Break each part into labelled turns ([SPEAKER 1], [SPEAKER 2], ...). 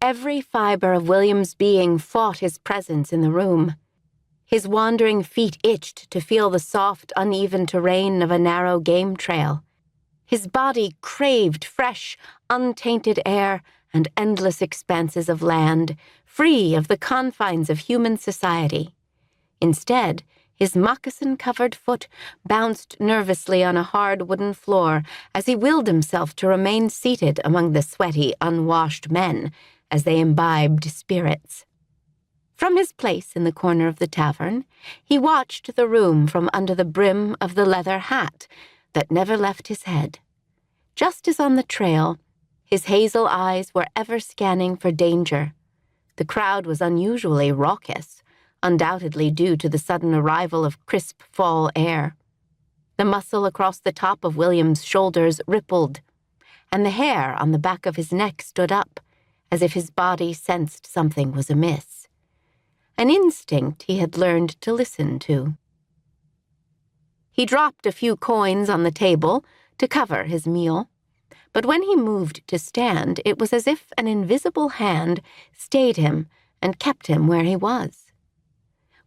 [SPEAKER 1] Every fiber of William's being fought his presence in the room. His wandering feet itched to feel the soft, uneven terrain of a narrow game trail. His body craved fresh, untainted air and endless expanses of land, free of the confines of human society. Instead, his moccasin-covered foot bounced nervously on a hard wooden floor as he willed himself to remain seated among the sweaty, unwashed men as they imbibed spirits. From his place in the corner of the tavern, he watched the room from under the brim of the leather hat that never left his head. Just as on the trail, his hazel eyes were ever scanning for danger. The crowd was unusually raucous, undoubtedly due to the sudden arrival of crisp fall air. The muscle across the top of William's shoulders rippled, and the hair on the back of his neck stood up, as if his body sensed something was amiss. An instinct he had learned to listen to. He dropped a few coins on the table to cover his meal, but when he moved to stand, it was as if an invisible hand stayed him and kept him where he was.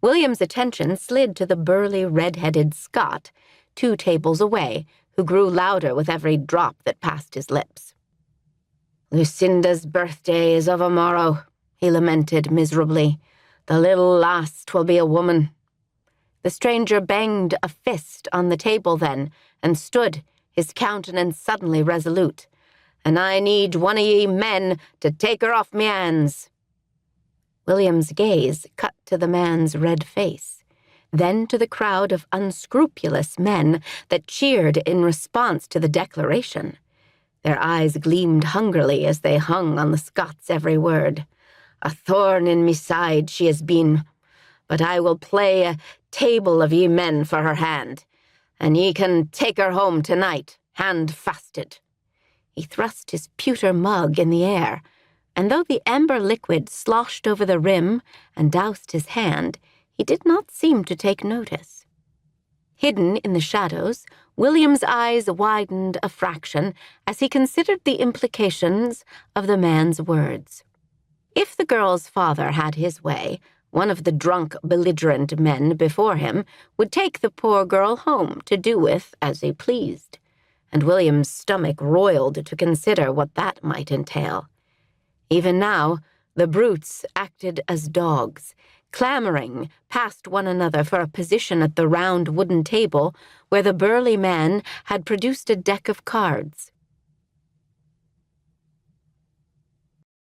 [SPEAKER 1] William's attention slid to the burly, red-headed Scot, 2 tables away, who grew louder with every drop that passed his lips. "Lucinda's birthday is of a morrow," he lamented miserably. "The little lass 'twill be a woman." The stranger banged a fist on the table then, and stood, his countenance suddenly resolute. "And I need one of ye men to take her off me hands." William's gaze cut to the man's red face, then to the crowd of unscrupulous men that cheered in response to the declaration. Their eyes gleamed hungrily as they hung on the Scot's every word. "A thorn in me side she has been, but I will play a table of ye men for her hand, and ye can take her home tonight, hand-fasted." He thrust his pewter mug in the air, and though the amber liquid sloshed over the rim and doused his hand, he did not seem to take notice. Hidden in the shadows, William's eyes widened a fraction as he considered the implications of the man's words. If the girl's father had his way, one of the drunk, belligerent men before him would take the poor girl home to do with as he pleased, and William's stomach roiled to consider what that might entail. Even now, the brutes acted as dogs, clamoring past one another for a position at the round wooden table where the burly man had produced a deck of cards.